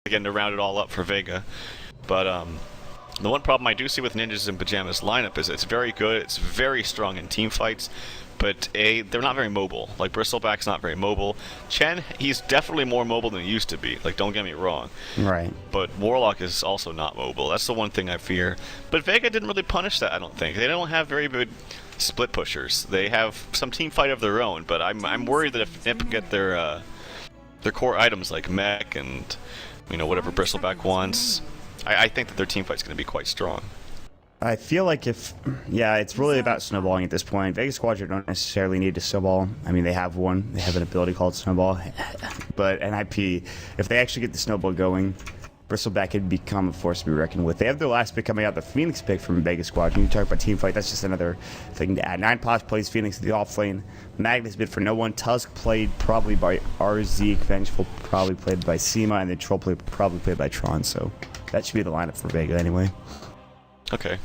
again to round it all up for Vega. But the one problem I do see with Ninjas and Pyjamas lineup is it's very good, it's very strong in team fights, but they're not very mobile. Like Bristleback's not very mobile. Chen, he's definitely more mobile than he used to be. Like, don't get me wrong. Right. But Warlock is also not mobile. That's the one thing I fear. But Vega didn't really punish that, I don't think. They don't have very good split pushers. They have some team fight of their own, but I'm worried that if Nip get their core items like mech and whatever Bristleback wants, I think that their team fight's going to be quite strong. I feel like it's really about snowballing at this point. Vega Squadron don't necessarily need to snowball. I mean, they have one. They have an ability called snowball. But NIP, if they actually get the snowball going, Bristleback could become a force to be reckoned with. They have their last pick coming out, the Phoenix pick from Vega Squadron. You talk about team fight, that's just another thing to add. 9 plays Phoenix in the off lane. Magnus bid for no one. Tusk played probably by RZ. Vengeful probably played by Sema. And then Troll probably played by Tron. So that should be the lineup for Vega anyway. Okay.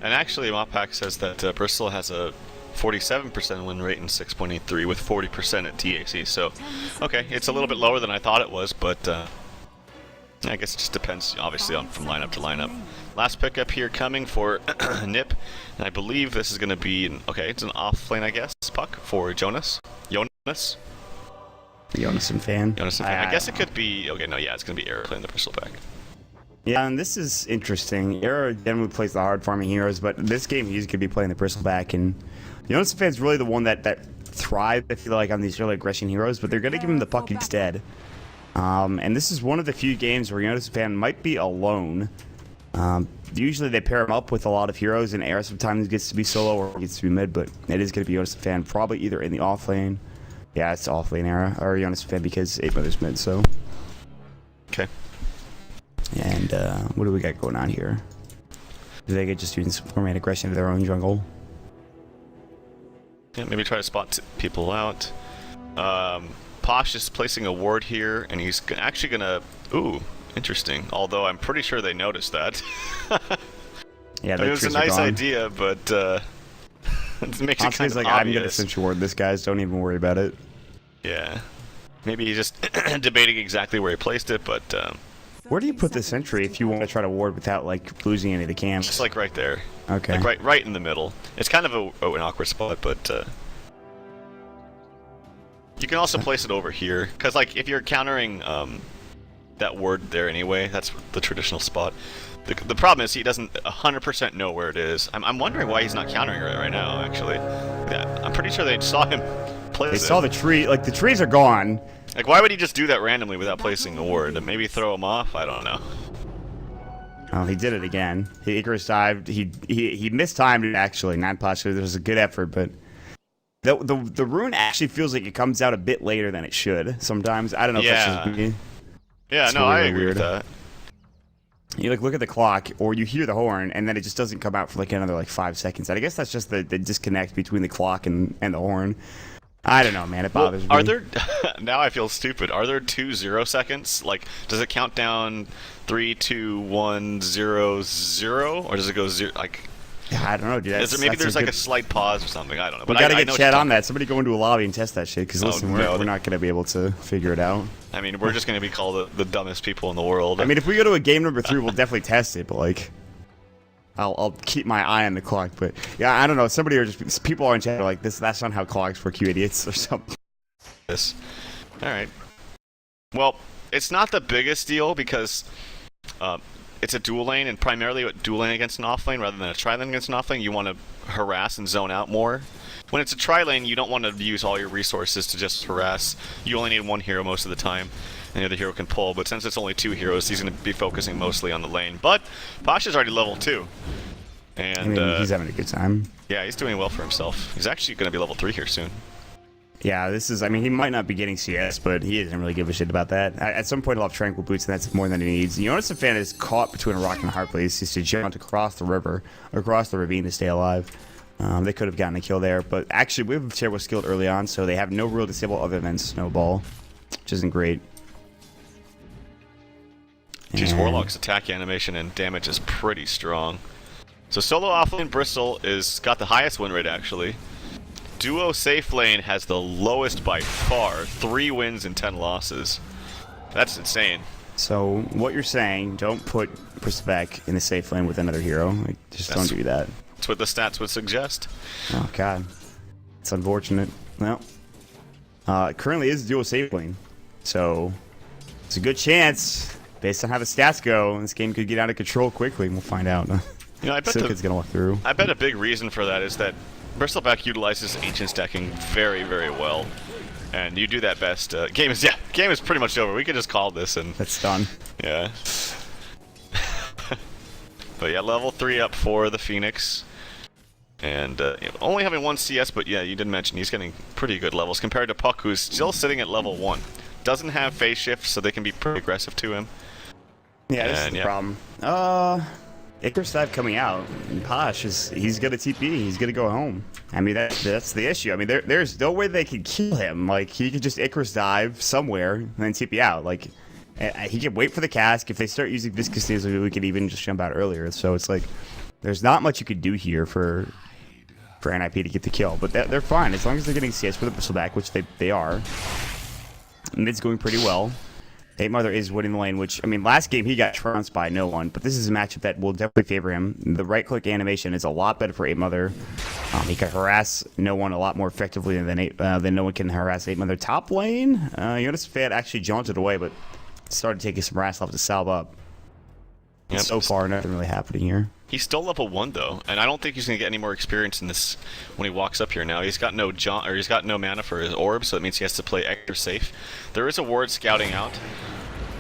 And actually, Moppak says that Bristol has a 47% win rate and 6.83 with 40% at TAC. So, okay, it's a little bit lower than I thought it was, but I guess it just depends, obviously, from lineup to lineup. Last pickup here coming for Nip, and I believe this is going to be, it's an off lane, I guess, puck for Jonas. Jonas fan. I guess it could be, it's going to be Era playing the Bristleback. Yeah, and this is interesting. Era generally plays the hard farming heroes, but this game he's going to be playing the Bristleback, and Jonas fan's really the one that thrives, I feel like, on these early aggression heroes, but they're going to give him the puck instead. And this is one of the few games where Jonas fan might be alone. Usually they pair him up with a lot of heroes, and Era sometimes gets to be solo or gets to be mid, but it is going to be Jonas fan, probably either in the off lane. Yeah, it's off lane Era, or Jonas fan because 8 is mid, so. Okay. And what do we got going on here? Vega just doing some format aggression to their own jungle. Yeah, maybe try to spot people out. Posh is placing a ward here, and he's actually gonna. Ooh, interesting. Although I'm pretty sure they noticed that. Yeah, it was a nice idea, but it makes it kind of like, obvious. I'm gonna essentially ward this, guys. Don't even worry about it. Yeah, maybe he's just debating exactly where he placed it, but. Where do you put the sentry if you want to try to ward without like losing any of the camps? Just like right there. Okay. Like right in the middle. It's kind of an awkward spot, but you can also place it over here, because like if you're countering that ward there anyway, that's the traditional spot. The problem is he doesn't 100% know where it is. I'm wondering why he's not countering it right now. Actually, yeah, I'm pretty sure they saw him place. They saw the tree. Like the trees are gone. Like, why would he just do that randomly without placing a ward? And maybe throw him off? I don't know. Oh, he did it again. He Icarus dived. He mistimed it, actually. Not possible. There was a good effort, but the rune actually feels like it comes out a bit later than it should sometimes. I don't know if that's just me. Yeah, it's no, really I agree weird. with that. You like look at the clock, or you hear the horn, and then it just doesn't come out for like another 5 seconds. I guess that's just the disconnect between the clock and the horn. I don't know, man. It bothers me. Are there... now I feel stupid. Are there 2 0 seconds? Like, does it count down 3, 2, 1, 0, 0? Or does it go 0? Like... I don't know, dude. Maybe there's like a slight pause or something. I don't know. But we gotta get chat on that. Somebody go into a lobby and test that shit, because listen, we're not gonna be able to figure it out. I mean, we're just gonna be called the dumbest people in the world. I mean, if we go to a game number 3, we'll definitely test it, but like... I'll keep my eye on the clock, but yeah, I don't know. Somebody or just people on chat are like, that's not how clocks work, you idiots, or something. This. All right. Well, it's not the biggest deal because it's a dual lane, and primarily a dual lane against an off lane rather than a tri lane against an off lane. You want to harass and zone out more. When it's a tri lane, you don't want to use all your resources to just harass. You only need one hero most of the time, and the other hero can pull. But since it's only 2 heroes, he's going to be focusing mostly on the lane. But Pasha's already level 2. And I mean, he's having a good time. Yeah, he's doing well for himself. He's actually going to be level 3 here soon. Yeah, I mean, he might not be getting CS, but he doesn't really give a shit about that. At some point, he'll have Tranquil Boots, and that's more than he needs. You notice the fan is caught between a rock and a hard place. He's to jump across the river, across the ravine to stay alive. They could have gotten a kill there, but actually, we have terrible skilled early on, so they have no real disable other than Snowball, which isn't great. Geez, Warlock's attack animation and damage is pretty strong. So solo offlane Bristol got the highest win rate, actually. Duo safe lane has the lowest by far, 3 wins and 10 losses. That's insane. So what you're saying, don't put Perspec in the safe lane with another hero. Like, just don't do that. That's what the stats would suggest. Oh, God. It's unfortunate. Well, it currently is dual safe lane. So it's a good chance, based on how the stats go, this game could get out of control quickly. We'll find out. You know, I bet Silkid's going to walk through. I bet a big reason for that is that Bristleback utilizes ancient stacking very, very well. And you do that best. Game is pretty much over. We could just call this and... That's done. Yeah. But yeah, level 3 up for the Phoenix. And you know, only having 1 CS, but yeah, you did mention he's getting pretty good levels compared to Puck, who's still sitting at level 1. Doesn't have phase shift, so they can be pretty aggressive to him. Yeah, this is the problem. Icarus Dive coming out, and Posh he's gonna TP, he's gonna go home. I mean that's the issue. I mean there's no way they can kill him. Like he could just Icarus Dive somewhere and then TP out. Like he can wait for the cask. If they start using Viscous Needles, we could even just jump out earlier. So it's like there's not much you could do here for NIP to get the kill. But they're fine as long as they're getting CS for the Bristleback, which they are. Mid's going pretty well. 8 Mother is winning the lane, which, I mean, last game he got trounced by no one, but this is a matchup that will definitely favor him. The right-click animation is a lot better for 8 Mother. He can harass no one a lot more effectively than no one can harass 8 Mother top lane. Jonas Fad actually jaunted away, but started taking some harass off to salve up. Yep. So far, nothing really happening here. He's still level 1 though, and I don't think he's gonna get any more experience in this when he walks up here now. He's got no he's got no mana for his orb, so that means he has to play extra safe. There is a ward scouting out,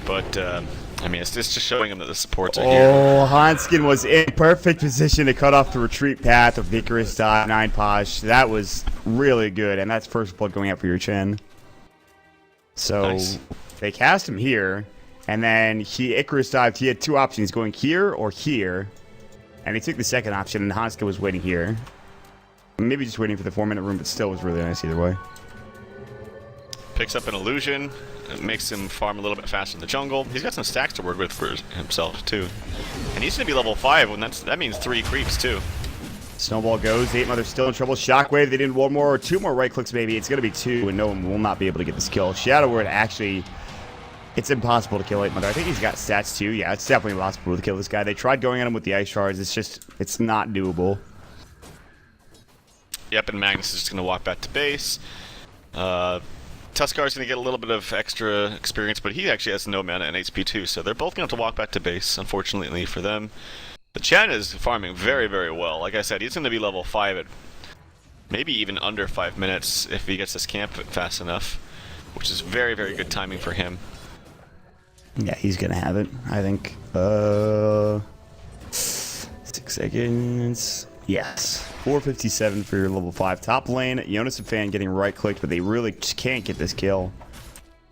but I mean it's just showing him that the supports are here. Oh, Hanskin was in perfect position to cut off the retreat path of Icarus Dive 9 Posh. That was really good, and that's first blood going out for your Chen. So nice. They cast him here, and then he Icarus dived. He had 2 options, going here or here. And he took the second option, and Hanska was waiting here. Maybe just waiting for the 4-minute room, but still was really nice either way. Picks up an illusion. It makes him farm a little bit faster in the jungle. He's got some stacks to work with for himself, too. And he's going to be level 5, when that means 3 creeps, too. Snowball goes. 8 Mother's still in trouble. Shockwave, they did 1 more or 2 more right clicks, maybe. It's going to be 2, and no one will not be able to get this kill. Shadow Word actually... It's impossible to kill 8 Mother. I think he's got stats too. Yeah, it's definitely impossible to kill this guy. They tried going at him with the ice shards. It's not doable. Yep, and Magnus is just going to walk back to base. Tuskar's going to get a little bit of extra experience, but he actually has no mana and HP too, so they're both going to have to walk back to base, unfortunately for them. The Chen is farming very, very well. Like I said, he's going to be level 5 at maybe even under 5 minutes if he gets this camp fast enough, which is very, very good timing for him. Yeah, he's gonna have it, I think. 6 seconds. Yes. 457 for your level 5 top lane. Jonas and Fan getting right-clicked, but they really just can't get this kill.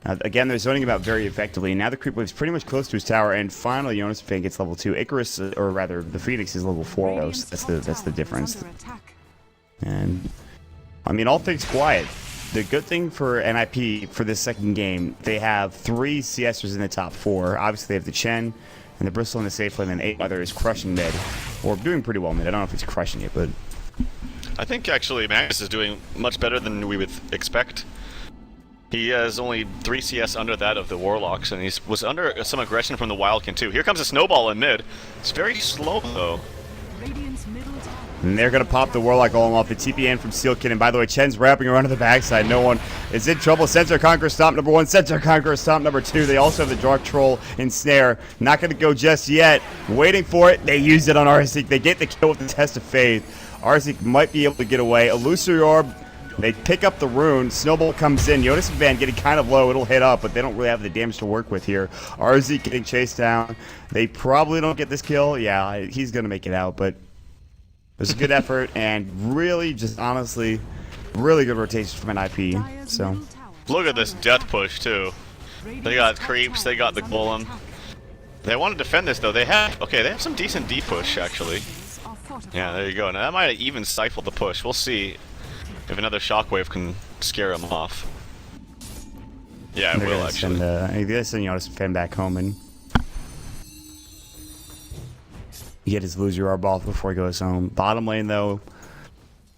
Again, they're zoning him out very effectively. Now the creep wave's pretty much close to his tower, and finally Jonas and Fan gets level 2. Icarus, or rather, the Phoenix is level 4, though, so that's the difference. And, I mean, all things quiet. The good thing for NIP for this second game, they have 3 CSers in the top 4. Obviously, they have the Chen and the Bristle in the safe lane, and 8 Mother is crushing mid. Or doing pretty well mid. I don't know if he's crushing it, but... I think, actually, Magnus is doing much better than we would expect. He has only 3 CS under that of the Warlocks, and he was under some aggression from the Wildkin, too. Here comes a Snowball in mid. It's very slow, though. And they're going to pop the Warlock Golem off the TPN from Steelkin. And by the way, Chen's wrapping around to the backside. No one is in trouble. Sensor Conqueror Stomp number 1. Sensor Conqueror Stomp number 2. They also have the Dark Troll and Snare. Not going to go just yet. Waiting for it. They use it on Arzik. They get the kill with the Test of Faith. Arzik might be able to get away. Illusory Orb. They pick up the rune. Snowball comes in. Jonas and Van getting kind of low. It'll hit up, but they don't really have the damage to work with here. Arzik getting chased down. They probably don't get this kill. Yeah, he's going to make it out, but... It was a good effort, and really, just honestly, really good rotation from NIP. So, look at this death push too. They got creeps, they got the golem. They want to defend this though. They have some decent D push actually. Yeah, there you go. Now that might even stifle the push. We'll see if another shockwave can scare him off. Yeah, it will actually. They're gonna send Jonas Fan back home and. Get his loser orb off before he goes home. Bottom lane, though,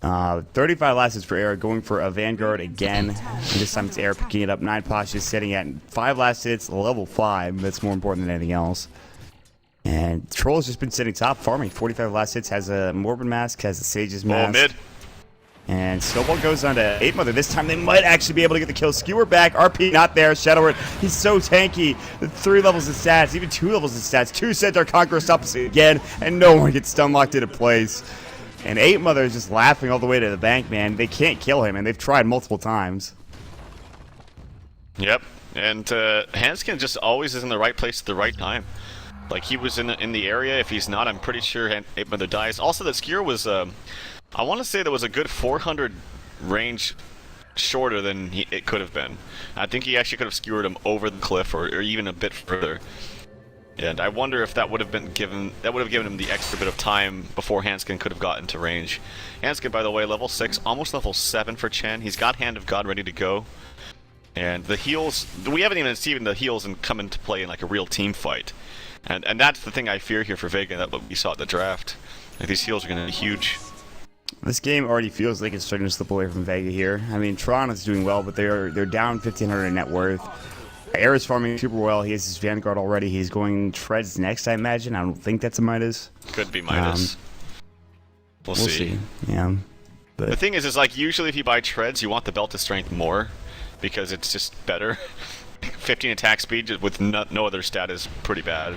35 last hits for Era, going for a Vanguard again. And this time it's Era picking it up. 9 Pashas sitting at 5 last hits, level 5. That's more important than anything else. And Troll's just been sitting top, farming. 45 last hits, has a Morbid Mask, has a Sage's Mask. Oh, mid. And Snowball goes on to 8 Mother. This time they might actually be able to get the kill. Skewer back, RP not there. Shadowward, he's so tanky. 3 levels of stats, even 2 levels of stats. 2 Centaur Conqueror stops again, and no one gets stun locked into place. And 8 Mother is just laughing all the way to the bank, man. They can't kill him, and they've tried multiple times. Yep, and Hanskin just always is in the right place at the right time. Like, he was in the area. If he's not, I'm pretty sure 8 Mother dies. Also, that Skewer was, I want to say there was a good 400 range shorter than it could have been. I think he actually could have skewered him over the cliff or even a bit further. And I wonder if that would have given him the extra bit of time before Hanskin could have gotten to range. Hanskin, by the way, level 6, almost level 7 for Chen. He's got Hand of God ready to go. And the heals, we haven't even seen the heals come into play in like a real team fight. And that's the thing I fear here for Vega, that what we saw at the draft. Like, these heals are going to be huge. This game already feels like it's starting to slip away from Vega here. I mean, Tron is doing well, but they're down 1,500 in net worth. Era's farming super well. He has his Vanguard already. He's going Treads next, I imagine. I don't think that's a Midas. Could be Midas. We'll see. Yeah. But the thing is like, usually if you buy Treads, you want the belt of strength more, because it's just better. 15 attack speed with no other stat is pretty bad.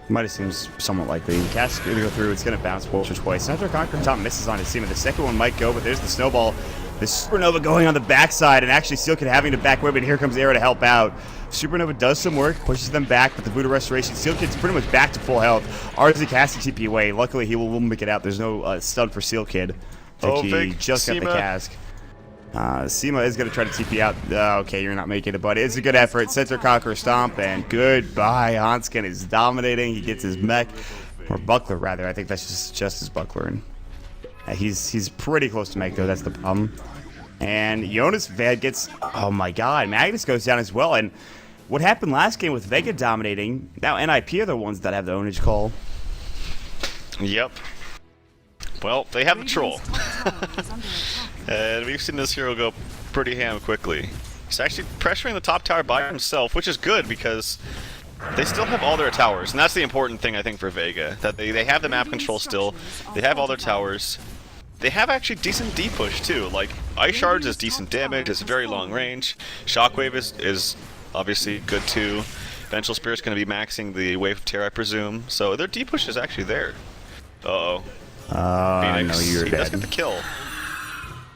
Midas seems somewhat likely. Cast is going to go through. It's going to bounce once or twice. Centaur Conqueror top misses on his team. The second one might go, but there's the Snowball. The Supernova going on the backside, and actually Steelkid having to back away, but here comes Era to help out. Supernova does some work, pushes them back, but the Voodoo Restoration, Steelkid's pretty much back to full health. RZ casting TP away. Luckily, he will make it out. There's no stun for Steelkid. He just got the cask. Seema is going to try to TP out. Okay, you're not making it, but it's a good effort. Centaur Conqueror Stomp, and goodbye. Hanskin is dominating. He gets his mech, or Buckler, rather. I think that's just his Buckler. And he's pretty close to mech, though. That's the problem. And Jonas Vad gets... Oh, my God. Magnus goes down as well. And what happened last game with Vega dominating, now NIP are the ones that have the ownage call. Yep. Well, they have the troll. And we've seen this hero go pretty ham quickly. He's actually pressuring the top tower by himself, which is good because they still have all their towers. And that's the important thing, I think, for Vega. That they have the map control still. They have all their towers. They have actually decent D-push, too. Like, Ice Shards is decent damage. It's very long range. Shockwave is obviously good, too. Vengeful Spirit's going to be maxing the Wave of Terror, I presume. So their D-push is actually there. Uh-oh. Phoenix. No, you're he dead. does get the kill.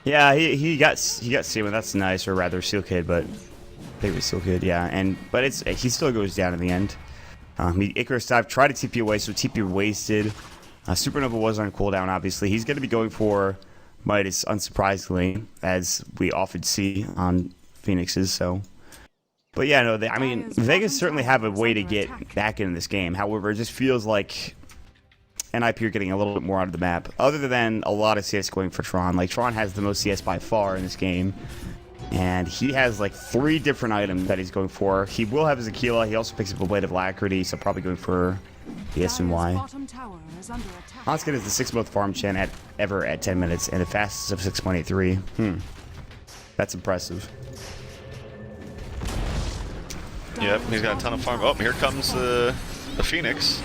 Yeah, he got Seema. That's nice, or rather Steelkid, but I think it was Steelkid, yeah. But he still goes down in the end. Icarus Dive tried to TP away, so TP wasted. Supernova was on cooldown, obviously. He's going to be going for Midas, unsurprisingly, as we often see on Phoenixes. So, but yeah, no, I mean, Vegas certainly have a way to get back into this game. However, it just feels like NIP are getting a little bit more out of the map, other than a lot of CS going for Tron. Like, Tron has the most CS by far in this game, and he has like 3 different items that he's going for. He will have his Aquila. He also picks up a Blade of Alacrity, so probably going for the SNY. Hanskin is the 6th most farm Chen ever at 10 minutes, and the fastest of 6.83. That's impressive. Yep, he's got a ton of farm. Oh, here comes the Phoenix.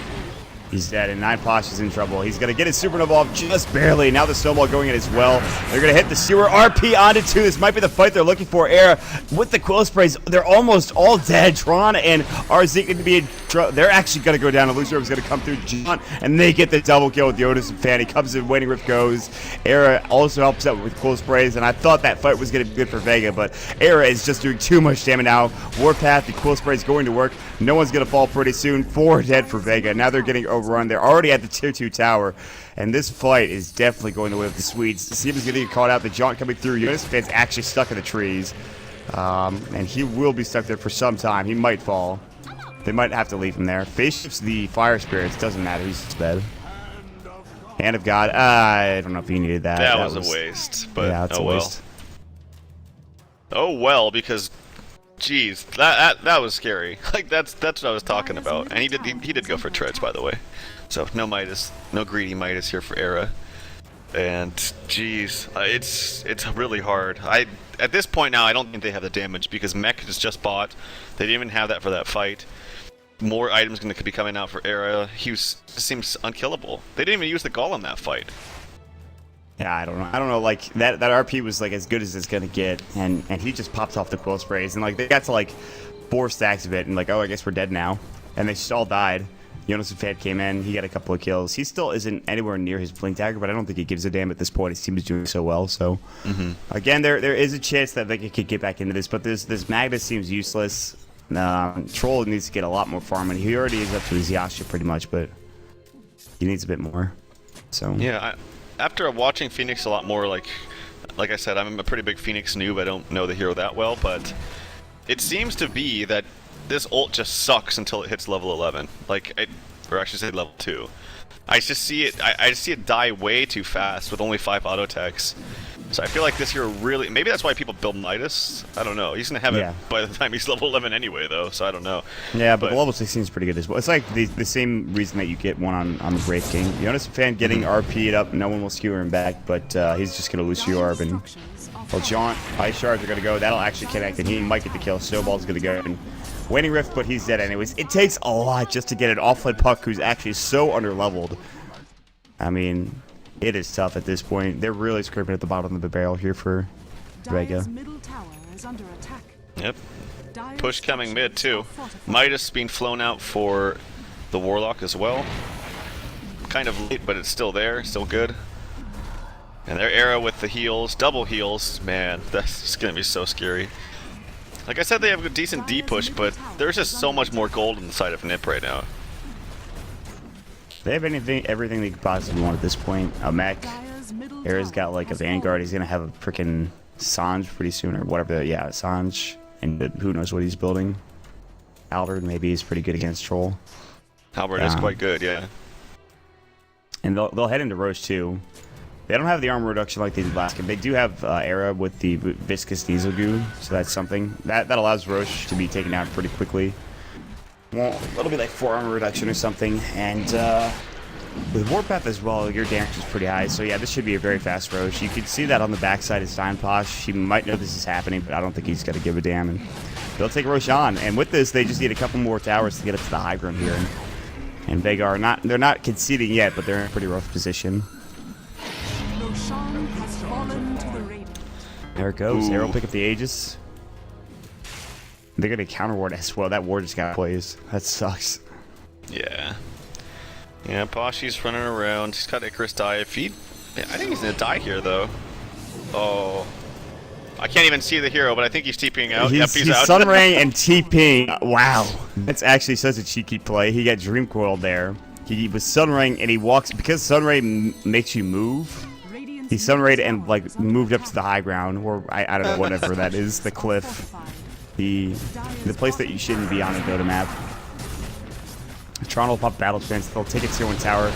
He's dead, and 9 Posh is in trouble. He's going to get his Supernova off just barely. Now the Snowball going in as well. They're going to hit the Sewer. RP onto 2. This might be the fight they're looking for. Era with the Quill Sprays. They're almost all dead. Tron and RZ going to be in trouble. They're actually going to go down. A loser is going to come through John, and they get the double kill with Yodas and Fanny. Comes in, Waiting Rift goes. Era also helps out with Quill Sprays, and I thought that fight was going to be good for Vega, but Era is just doing too much damage now. Warpath, the Quill Spray is going to work. No one's going to fall pretty soon. 4 dead for Vega. Now they're getting overrun. They're already at the tier 2 tower, and this fight is definitely going the way of the Swedes. Seema's going to get caught out. The Jaunt coming through. Jonas Fan's actually stuck in the trees, and he will be stuck there for some time. He might fall. They might have to leave him there. Face shifts the Fire Spirits. Doesn't matter. He's dead. Hand of God. I don't know if you needed that. That was a waste, but yeah, it's a waste. Oh well, because jeez, that was scary. Like that's what I was talking about. And he did go for Treads, by the way. So no Midas, no greedy Midas here for Era. And geez, it's really hard. At this point now, I don't think they have the damage because Mech is just bought. They didn't even have that for that fight. More items going to be coming out for Era. Seems unkillable. They didn't even use the Golem that fight. Yeah, I don't know. I don't know. Like that RP was like as good as it's gonna get, and he just pops off the quill sprays, and like they got to like 4 stacks of it, and like, oh, I guess we're dead now, and they just all died. Jonas Fad came in, he got a couple of kills. He still isn't anywhere near his blink dagger, but I don't think he gives a damn at this point. His team is doing so well. So again, there is a chance that they could get back into this, but this Magnus seems useless. Troll needs to get a lot more farming. He already is up to his Yasha pretty much, but he needs a bit more. So yeah. After watching Phoenix a lot more, like I said, I'm a pretty big Phoenix noob. I don't know the hero that well, but it seems to be that this ult just sucks until it hits level 11. Or I should say level 2. I just see it. I see it die way too fast with only 5 auto attacks. So I feel like this hero really. Maybe that's why people build Midas. I don't know. He's gonna have it by the time he's level 11 anyway, though. So I don't know. Yeah, but the level 16 is pretty good as well. It's like the same reason that you get one on the Brave King. Jonas Fan getting RP'd up, no one will skewer him back, but he's just gonna lose your orb. And well, Jaunt, Ice Shards are gonna go. That'll actually connect, and he might get the kill. Snowball's gonna go. And Waning Rift, but he's dead anyways. It takes a lot just to get an offlane puck who's actually so underleveled. I mean, it is tough at this point. They're really scraping at the bottom of the barrel here for Vega. Yep. Push coming mid too. Midas being flown out for the Warlock as well. Kind of late, but it's still there, still good. And their Era with the heals, double heals. Man, that's just gonna be so scary. Like I said, they have a decent D push, but there's just so much more gold on the side of Nip right now. They have everything they could possibly want at this point. A mech. Era's got like a Vanguard. He's gonna have a freaking Sanj pretty soon, or whatever. Yeah, Sanj, and who knows what he's building. Albert maybe he's pretty good against Troll. Albert is quite good, yeah. And they'll head into Roche too. They don't have the armor reduction like they did last game. They do have Era with the viscous diesel goo, so that's something that allows Roche to be taken down pretty quickly. Well, it'll be like 4 armor reduction or something, and with Warpath as well, your damage is pretty high, so yeah, this should be a very fast Roche. You can see that on the backside is Steinposh. He might know this is happening, but I don't think he's going to give a damn, and they'll take Roche on. And with this, they just need a couple more towers to get up to the high ground here, and Vega are they're not conceding yet, but they're in a pretty rough position. There it goes. Arrow pick up the Aegis. They're going to counter ward as well. That ward just got plays. That sucks. Yeah. Yeah, Poshy's running around. He's got Icarus die. I think he's going to die here, though. Oh. I can't even see the hero, but I think he's TPing out. He's out. Sunray and TPing. Wow. That's actually such a cheeky play. He got Dream Coiled there. He was Sunray, and he walks. Because Sunray makes you move, he Sunrayed and like moved up to the high ground, or I don't know, whatever that is, the cliff. The place that you shouldn't be on a Dota map. Tron will pop battle trance. They'll take a tier 1 tower.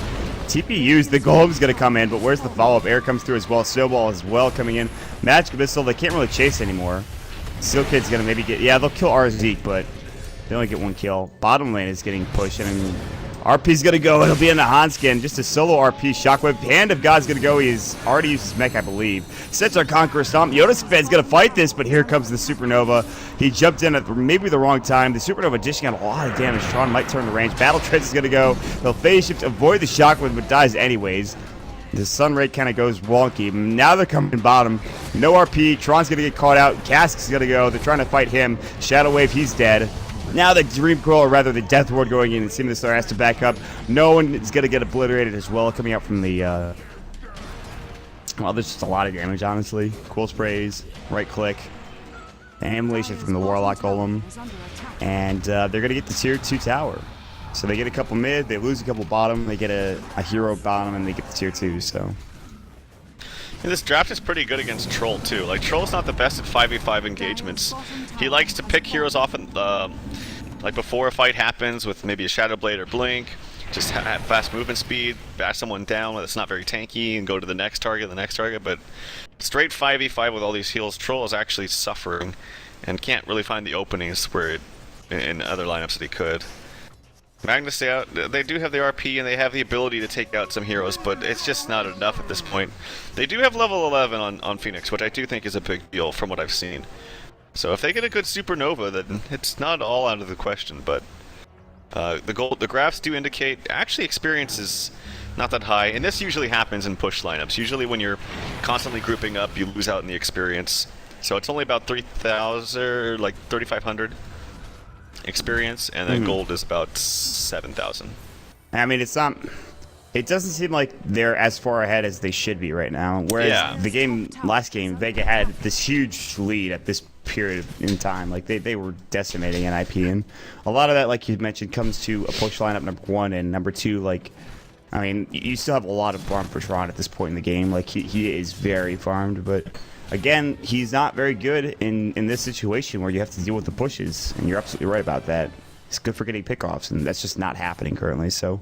TPUs, the Golem's going to come in, but where's the follow-up? Air comes through as well. Snowball as well coming in. Magic Missile, they can't really chase anymore. Steel Kid's going to maybe get... Yeah, they'll kill RZeke, but they only get 1 kill. Bottom lane is getting pushed, and RP's going to go. It'll be in the Hanskin. Just a solo RP. Shockwave. Hand of God's going to go. He's already used his mech, I believe. Sets our Conqueror Stomp. Yoda's Fed's going to fight this, but here comes the Supernova. He jumped in at maybe the wrong time. The Supernova dishing out a lot of damage. Tron might turn the range. Battle Trance is going to go. They'll phase shift, avoid the Shockwave, but dies anyways. The Sunray kind of goes wonky. Now they're coming bottom. No RP. Tron's going to get caught out. Cask's going to go. They're trying to fight him. Shadow Wave, he's dead. Now the Dream Coil, or rather the Death Ward going in, and Seeming the Star has to back up. No one is going to get obliterated as well, coming out from the... Well, there's just a lot of damage, honestly. Cool sprays, right click, annihilation from the Warlock Golem, and they're going to get the tier 2 tower. So they get a couple mid, they lose a couple bottom, they get a hero bottom, and they get the tier 2, so... And this draft is pretty good against Troll, too. Like, Troll's not the best at 5v5 engagements. He likes to pick heroes off, like, before a fight happens with maybe a Shadow Blade or Blink. Just have fast movement speed, bash someone down that's not very tanky, and go to the next target, but straight 5v5 with all these heals, Troll is actually suffering, and can't really find the openings where in other lineups that he could. Magnus, they do have the RP and they have the ability to take out some heroes, but it's just not enough at this point. They do have level 11 on Phoenix, which I do think is a big deal from what I've seen. So if they get a good Supernova, then it's not all out of the question, but the graphs do indicate actually experience is not that high, and this usually happens in push lineups. Usually when you're constantly grouping up, you lose out in the experience. So it's only about 3,000, like 3,500 experience, and then gold is about 7,000. I mean, it's not. It doesn't seem like they're as far ahead as they should be right now. Whereas the last game, Vega had this huge lead at this period in time. Like they were decimating NIP, and a lot of that, like you mentioned, comes to a push lineup number 1 and number 2. Like, I mean, you still have a lot of farm for Tron at this point in the game. Like he is very farmed, but again, he's not very good in this situation where you have to deal with the pushes, and you're absolutely right about that. He's good for getting pickoffs, and that's just not happening currently. So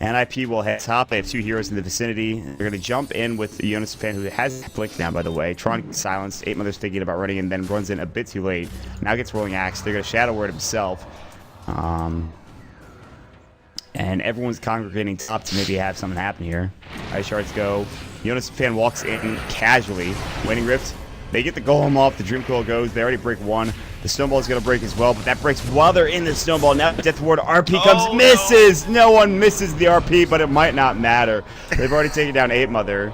NIP will head top. They have 2 heroes in the vicinity. They're going to jump in with Jonas fan, who has Blink now, by the way. Tron silenced. 8 Mother's thinking about running and then runs in a bit too late. Now gets Rolling Axe. They're going to Shadow Word himself. And everyone's congregating top to maybe have something happen here. Ice Shards go. Jonas fan walks in casually. Waning Rift. They get the Golem off. The Dream Coil goes. They already break 1. The Snowball is going to break as well, but that breaks while they're in the Snowball. Now Death Ward RP comes. Misses! No one misses the RP, but it might not matter. They've already taken down 8 Mother.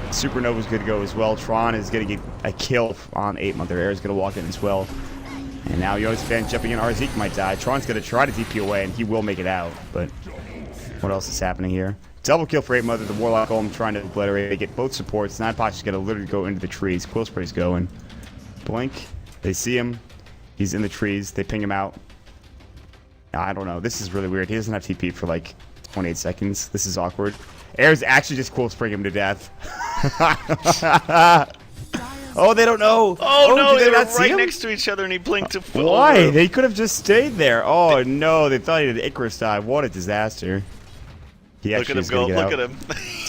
Supernova's good to go as well. Tron is going to get a kill on 8 Mother. Air is going to walk in as well. And now Jonas fan jumping in. Arzik might die. Tron's going to try to DP away, and he will make it out. But what else is happening here? Double kill for 8 Mother. The Warlock Golem trying to obliterate. They get both supports. Ninepox is going to literally go into the trees. Quill Spray's going. Blink. They see him. He's in the trees. They ping him out. I don't know. This is really weird. He doesn't have TP for like 28 seconds. This is awkward. Air's actually just Quill Spraying him to death. Oh, they don't know. Oh no, did they were not see right him? next to each other and he blinked to Why? They could have just stayed there. Oh no, they thought he did Icarus dive. What a disaster. He Look at him go. Look at him.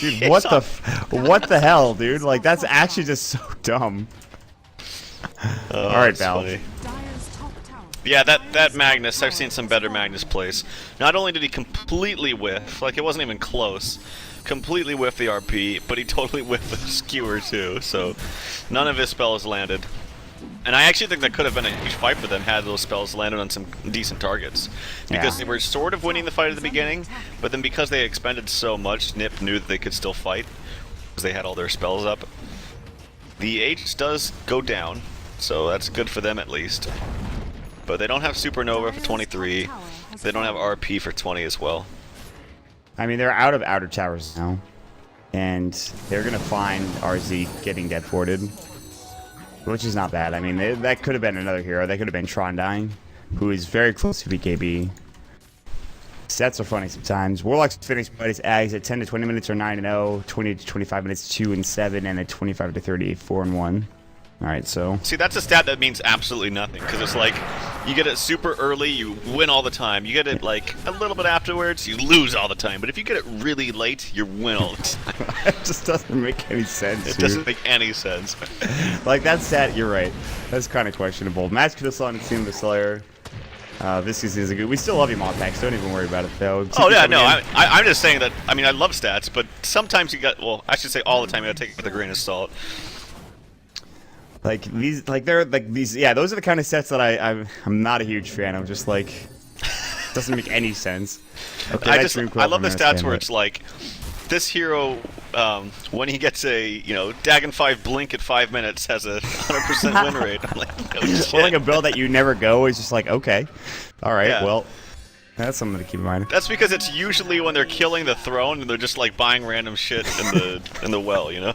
Dude, what the hell, dude? Like, that's actually just so dumb. Oh, all right, Valve. Funny. Yeah, that Magnus, I've seen some better Magnus plays. Not only did he completely whiff, like it wasn't even close, completely whiff the RP, but he totally whiffed the skewer too, so none of his spells landed. And I actually think that could have been a huge fight for them had those spells landed on some decent targets. Because they were sort of winning the fight at the beginning, but then because they expended so much, Nip knew that they could still fight, because they had all their spells up. The H does go down, so that's good for them at least. But they don't have Supernova for 23, they don't have RP for 20 as well. I mean, they're out of outer towers now, and they're going to find RZ getting death warded, which is not bad. I mean, that could have been another hero. That could have been Trondine, who is very close to BKB. Sets are funny sometimes. Warlock's finished by his Ags at 10 to 20 minutes or 9-0, 20 to 25 minutes 2-7, and at 25 to 30, 4-1. Alright, so... See, that's a stat that means absolutely nothing, because it's like, you get it super early, you win all the time. You get it, like, a little bit afterwards, you lose all the time. But if you get it really late, you win all the time. It just doesn't make any sense, It doesn't make any sense. Like, that stat, you're right. That's kind of questionable. Match Kudaslan and Team the Slayer. Viscous is a good... We still love you, Montax. Don't even worry about it, though. Oh, yeah, no, I'm just saying that, I mean, I love stats, but sometimes you got... Well, I should say all the time, you gotta take it with a grain of salt. Like these, like they're like these. Yeah, those are the kind of sets that I'm not a huge fan of. Just like doesn't make any sense. Okay, I love the stats where it's like this hero when he gets a Dagon 5 blink at 5 minutes has a 100% win rate. I'm like, no shit. Or like a build that you never go is just like okay, all right, Yeah. well. That's something to keep in mind. That's because it's usually when they're killing the throne and they're just like buying random shit in the well, you know.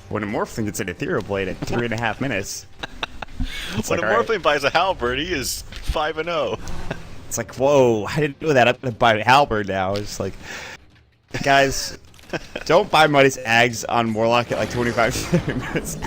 When a Morphling gets an Ethereal Blade at 3.5 minutes. When a Morphling buys a Halberd, he is 5-0. It's like, whoa, I didn't know that. I'm going to buy a Halberd now. It's like, guys, don't buy Midas Ags on Warlock at like 25 minutes.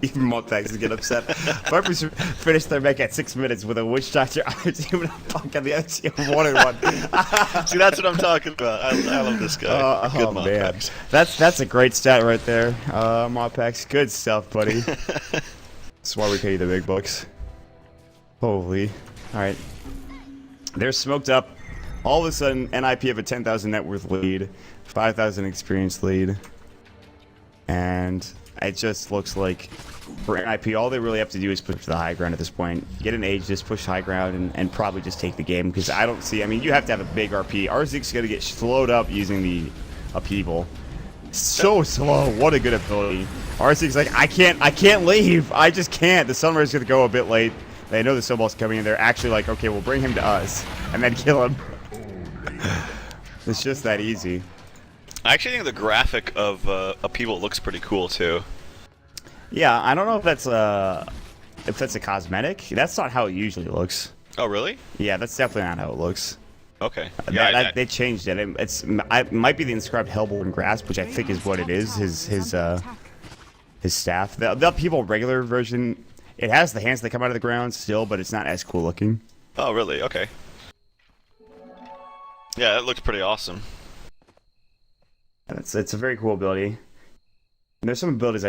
Even Montax get upset. Vipers finish their mech at 6 minutes with a Witch Doctor on their team and a Punk on the other team. 1-1. See, that's what I'm talking about. I love this guy. Good Oh man, that's a great stat right there. Montax, good stuff, buddy. That's why we pay you the big bucks. Holy. All right. They're smoked up. All of a sudden, NIP have a 10,000 net worth lead, 5,000 experience lead, and it just looks like for NIP, all they really have to do is push the high ground at this point. Get an age, just push high ground, and probably just take the game, because I don't see, I mean, you have to have a big RP. RZ's going to get slowed up using the upheaval. So slow. What a good ability. RZ's like, I can't leave. I just can't. The Sunrise is going to go a bit late. They know the snowball's coming in. They're actually like, okay, we'll bring him to us, and then kill him. It's just that easy. I actually think the graphic of upheaval looks pretty cool too. Yeah, I don't know if that's a cosmetic. That's not how it usually looks. Oh, really? Yeah, that's definitely not how it looks. Okay. Yeah, they changed it. It might be the inscribed Hellborn Grasp, which I think is what it is. His staff. The upheaval regular version, it has the hands that come out of the ground still, but it's not as cool looking. Oh, really? Okay. Yeah, that looks pretty awesome. It's a very cool ability. And there's some abilities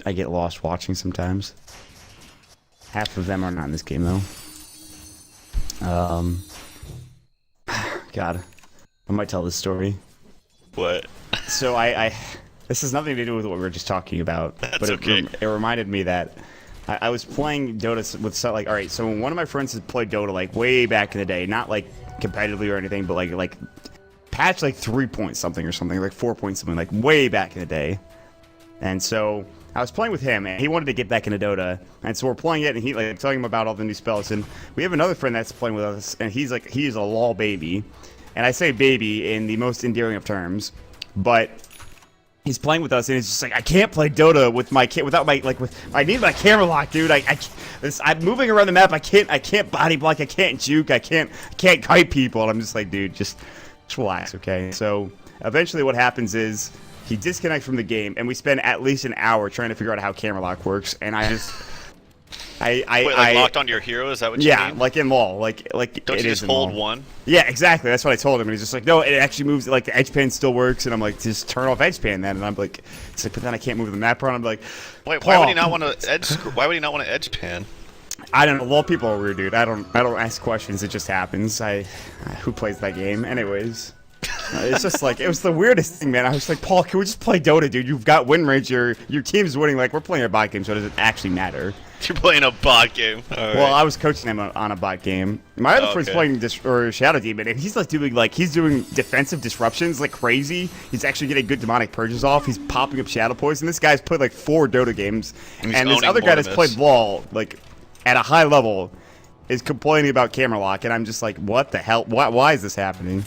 I get lost watching sometimes. Half of them are not in this game though. God, I might tell this story. What? So this has nothing to do with what we were just talking about. That's but okay. It reminded me that I was playing Dota with all right. So one of my friends has played Dota like way back in the day, not like competitively or anything, but like patch like 3 point something or something, like 4 point something, like way back in the day. And so I was playing with him, and he wanted to get back into Dota, and so we're playing it, and he like telling him about all the new spells. And we have another friend that's playing with us, and he is a lol baby, and I say baby in the most endearing of terms, but he's playing with us, and he's just like, I can't play Dota with my without my I need my camera lock, dude. I'm moving around the map. I can't body block. I can't juke. I can't kite people. And I'm just like, dude, just relax, okay? So eventually, what happens is he disconnects from the game, and we spend at least an hour trying to figure out how camera lock works. And I just, Wait, like locked onto your hero? Is that what you mean? Yeah, like in LoL, like don't you just hold one? Yeah, exactly. That's what I told him, and he's just like, no, it actually moves. Like the edge pan still works, and I'm like, just turn off edge pan then. And I'm like, it's like, but then I can't move the map around. I'm like, wait, why would he not want to edge? Why would he not want to edge pan? I don't know. LoL people are weird, dude. I don't ask questions. It just happens. Who plays that game, anyways? It's just like, it was the weirdest thing, man. I was like, Paul, can we just play Dota, dude? You've got win rate, your team's winning. Like, we're playing a bot game, so does it actually matter? You're playing a bot game. Well, I was coaching him on a bot game. My other friend's playing Shadow Demon, and he's doing defensive disruptions like crazy. He's actually getting good demonic purges off. He's popping up Shadow Poison. This guy's played like 4 Dota games, and this other guy that's played LoL like at a high level is complaining about camera lock, and I'm just like, what the hell? Why is this happening?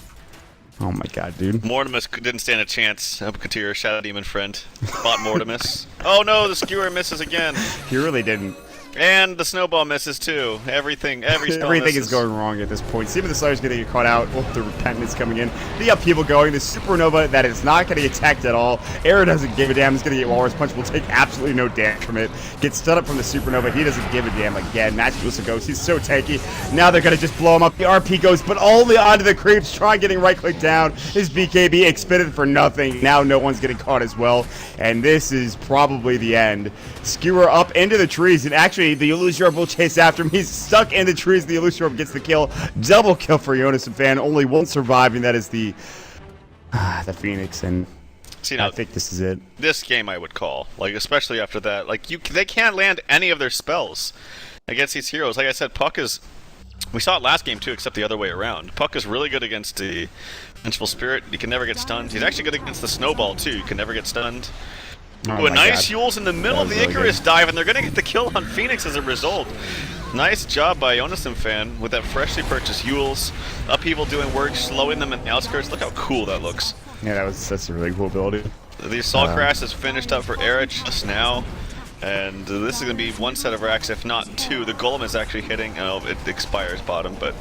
Oh my god, dude. Mortimus didn't stand a chance up to your Shadow Demon friend. Bought Mortimus. Oh no, the skewer misses again. He really didn't. And the snowball misses too. Every spell is going wrong at this point. See if the Slayer's going to get caught out. Oh, the Repentance coming in. The upheaval going. The Supernova that is not going to get attacked at all. Arrow doesn't give a damn. He's going to get Walrus Punch. Will take absolutely no damage from it. Gets stood up from the Supernova. He doesn't give a damn. Again, Matchless goes. He's so tanky. Now they're going to just blow him up. The RP goes, but only onto the creeps. Try getting right-click down. His BKB expended for nothing. Now no one's getting caught as well. And this is probably the end. Skewer up into the trees, and actually the Illusion Orb will chase after him. He's stuck in the trees. The Illusion Orb gets the kill. Double kill for Jonas and Fan. Only one surviving. That is the Phoenix, and I think this is it. This game I would call, like, especially after that. Like, they can't land any of their spells against these heroes. Like I said, Puck is... We saw it last game too, except the other way around. Puck is really good against the Vengeful Spirit. He can never get stunned. He's actually good against the Snowball too. You can never get stunned. Ooh, a nice Yules in the middle of the really Icarus dive, and they're going to get the kill on Phoenix as a result. Nice job by Jonas Fan with that freshly purchased Yules. Upheaval doing work, slowing them in the outskirts. Look how cool that looks. Yeah, that's a really cool ability. The Assault Crash is finished up for Eric just now. And this is going to be one set of racks, if not 2. The Golem is actually hitting. Oh, it expires bottom, but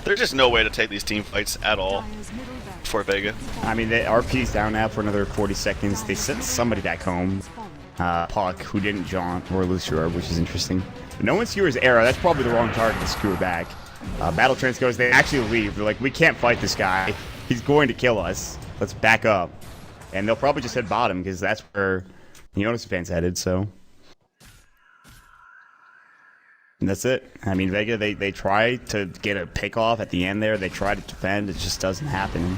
there's just no way to take these team fights at all for Vega. I mean, the RP's down now for another 40 seconds. They sent somebody back home. Puck, who didn't jaunt or lose your orb, which is interesting. But no one skewers Arrow. That's probably the wrong target to skewer back. Battle Trance goes. They actually leave. They're like, we can't fight this guy. He's going to kill us. Let's back up. And they'll probably just head bottom because that's where Jonas Fan's headed, so... And that's it. I mean, Vega, they try to get a pick off at the end there. They try to defend. It just doesn't happen.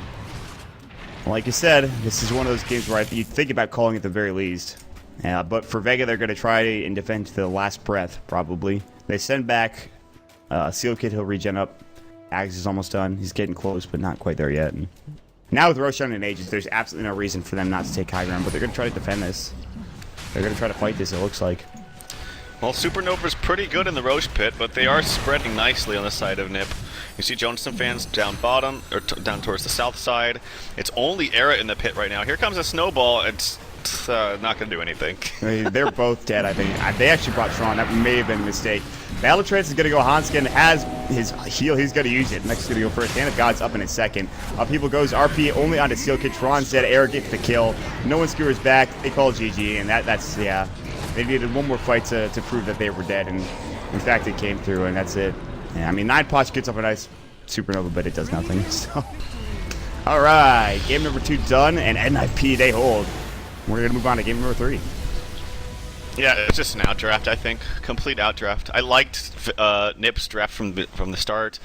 Like you said, this is one of those games where you think about calling at the very least. But for Vega, they're going to try and defend to the last breath, probably. They send back Seal Kid. He'll regen up. Axe is almost done. He's getting close, but not quite there yet. And now with Roshan and Aegis, there's absolutely no reason for them not to take high ground, but they're going to try to defend this. They're going to try to fight this, it looks like. Well, Supernova's pretty good in the Roche pit, but they are spreading nicely on the side of Nip. You see Joneston fans down bottom, or down towards the south side. It's only Era in the pit right now. Here comes a snowball. It's not going to do anything. I mean, they're both dead, I think. They actually brought Tron. That may have been a mistake. Battle Trance is going to go. Hanskin has his heal. He's going to use it. Next is going to go first. Hand of God's up in a second. Up people goes. RP only onto Seal Kid. Tron said Era gets the kill. No one skewers back. They call GG, and that's, yeah. They needed one more fight to prove that they were dead, and in fact it came through, and that's it. Yeah, I mean, 9 pots gets up a nice Supernova, but it does nothing. So, all right, game number 2 done, and NIP they hold. We're gonna move on to game number 3. Yeah, it's just an outdraft, I think. Complete outdraft. I liked Nip's draft from the start.